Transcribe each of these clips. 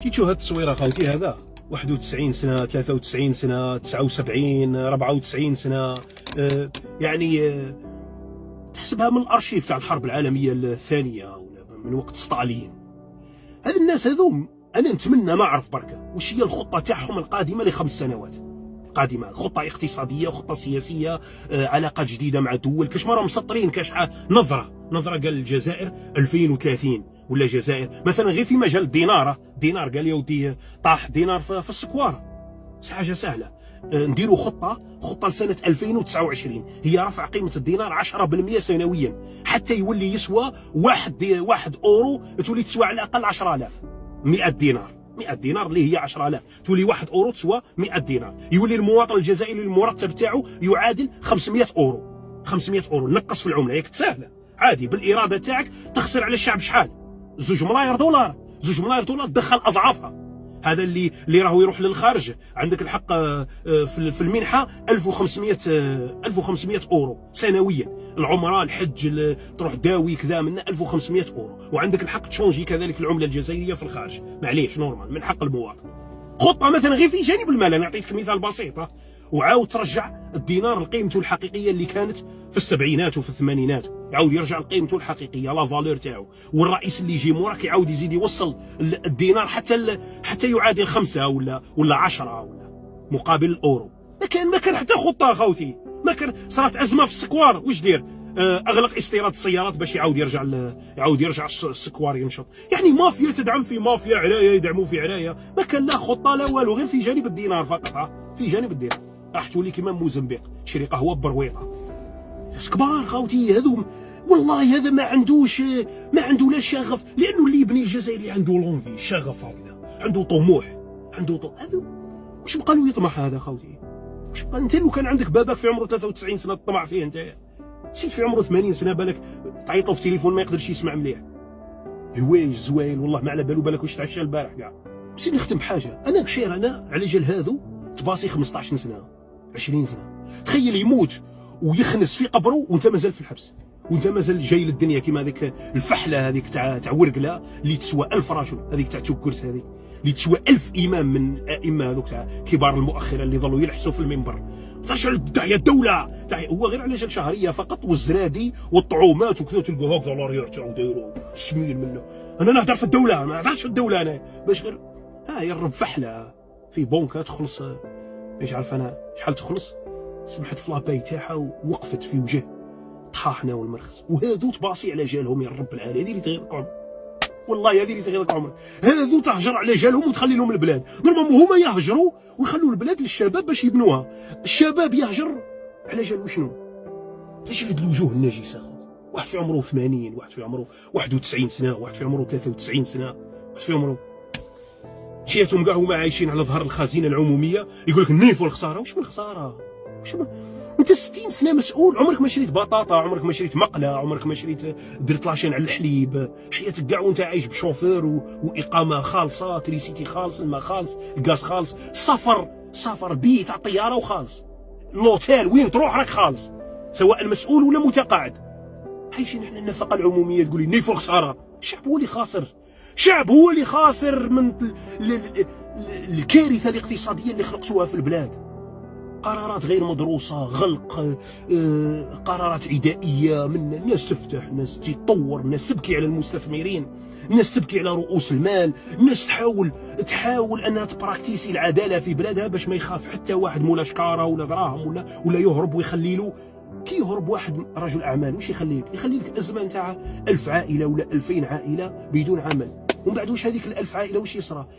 كي تشوف هاد التصويره خاوتي، هذا 91 سنه، 93 سنه، 79، 94 سنه، يعني تحسبها من الارشيف تاع الحرب العالميه الثانيه ولا من وقت ستالين. هاد الناس هذوم انا نتمنى نعرف بركه واش هي الخطه تاعهم القادمه ل5 سنوات قادمه، خطه اقتصاديه، خطه سياسيه، علاقات جديده مع دول. كاش ما راهم مسطرين كاش نظره قال الجزائر 2030 ولا الجزائر مثلا غير في مجال الدينار. قال يا ودي طاح دينار في السكواره، حاجه سهله. نديروا خطه لسنه 2029 هي رفع قيمه الدينار 10% سنويا حتى يولي يسوى واحد اورو، تولي تسوى على الاقل 10000. 100 دينار اللي هي 10000 تولي 1 اورو تسوى 100 دينار. يولي المواطن الجزائري المرتب تاعو يعادل 500 اورو. 500 اورو نقص في العمله، ياك سهله عادي بالاراده تاعك. تخسر على الشعب شحال؟ 2 ملاير دولار. 2 ملاير دولار دخل اضعافها. هذا اللي راهو يروح للخارج عندك الحق في المنحه 1500 اورو سنويا. العمره، الحج، تروح داوي كذا من 1500 اورو، وعندك الحق تشونجي كذلك العمله الجزائريه في الخارج. معليش نورمال من حق المواطن. خطه مثلا غير في جانب المال، انا نعطيك مثال بسيط، وعاود ترجع الدينار لقيمته الحقيقيه اللي كانت في السبعينات وفي الثمانينات، يعاود يرجع لقيمته الحقيقيه لا فالور تاعو. والرئيس اللي يجي موراك يعاود يزيد يوصل الدينار حتى يعادل 5 ولا 10 ولا مقابل الاورو. ما كان حتى خطه خاوتي، ما كان. صارت ازمه في السكوار، واش دير؟ اغلق استيراد السيارات باش يعاود يرجع السكوار ينشط. يعني مافيا تدعم في مافيا، عرايا يدعموا في عرايا. ما كان لا خطه لا والو، غير في جانب الدينار فقط. في جانب الدينار راح تولي كيما موزمبيق تشري قهوه برويطه. ناس كبار خاوتي هذوم، والله هذا ما عنده لا شغف. لانه اللي يبني الجزائر اللي عنده لونفي، شغف هكذا، عنده طموح، هذا واش بقى له يطمح هذا خاوتي؟ واش بقى؟ انت لو كان عندك باباك في عمره 93 سنه تطمع فيه، انت سيد في عمره 80 سنه بالك تعيط له في التليفون ما يقدرش يسمع مليح. هوايج زوايل والله ما على بالو، بالك واش تعشى البارح كاع. سيدي نختم بحاجه، انا نحير انا على جال هذو تباصي 15 سنه 20 سنه. تخيل يموت ويخنس في قبره وانت مازال في الحبس، وانت مازال جاي للدنيا كيما هذيك الفحله هذيك تاع ورقله اللي تسوى 1000 رجل، هذيك تاع توكرت هذيك اللي تسوى 1000 امام من الائمه هذوك تاع كبار المؤخره اللي ظلوا يلحسوا في المنبر. تشعل داعيه الدوله هو غير على جال شهريه فقط، والزرادي والطعومات وكذا تلقوا هكذا لارير تاعو دايروا سمين منه. انا نهضر في الدوله، ما نهضرش في الدوله انا، باش غير يرب فحله في بونكه تخلص. ايش عارف انا شحال تخلص؟ سمحت في لاباي تاعها ووقفت في وجه طحاحنا والمرخص. وهذو تباصي على جالهم يا رب العالمين. هذه اللي تغيرك عمرك، والله هذه اللي تغيرك عمرك. هذو تهجر على جالهم وتخلي لهم البلاد. نورمالمون هما يهجروا ويخلوا البلاد للشباب باش يبنوها. الشباب يهجر على جال وشنو؟ ليش هاد الوجوه النجسه؟ واحد في عمره 80، واحد في عمره 91 سنه، واحد في عمره 93 سنه، واحد في عمره حياتهم كاع هما عايشين على ظهر الخزينه العموميه. يقول لك النيف والخساره. واش من خساره؟ انت 60 سنه مسؤول، عمرك ما شريت بطاطا، عمرك ما شريت مقله، عمرك ما شريت درت لاشين على الحليب. حياتك كاع وانت عايش بشوفير واقامه خالصه، تريسيتي خالص، الماء خالص، الغاز خالص، سفر بي تاع الطياره وخالص، لوتيل وين تروح راك خالص، سواء مسؤول ولا متقاعد. عايشين احنا النفقه العموميه تقولي نيف والخساره. الشعب هو اللي خاسر، الشعب هو اللي خاسر من الكارثه الاقتصاديه اللي خلقتوها في البلاد. قرارات غير مدروسة، غلق، قرارات عدائية من الناس تفتح، الناس تطور، الناس تبكي على المستثمرين، الناس تبكي على رؤوس المال، الناس تحاول أنها تبراكتيسي العدالة في بلادها باش ما يخاف حتى واحد مولا شكارة ولا دراهم ولا يهرب ويخلي له. كي يهرب واحد رجل أعمال واش يخلي لك؟ يخلي لك أزمة نتاع 1000 عائلة ولا 2000 عائلة بدون عمل. ومن بعد واش هذيك ال1000 عائله واش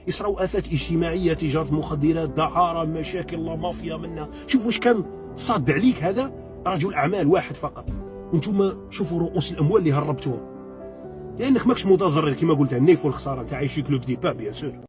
يصراو آفات اجتماعيه، تجاره مخدرات، دعاره، مشاكل، لا مافيا منا. شوف واش كان صاد عليك هذا رجل اعمال واحد فقط، وانتم شوفوا رؤوس الاموال اللي هربتوهم، لانك ماكش متضرر كما قلت النيف والخساره. انت عايش في كلوب دي با بيان سور.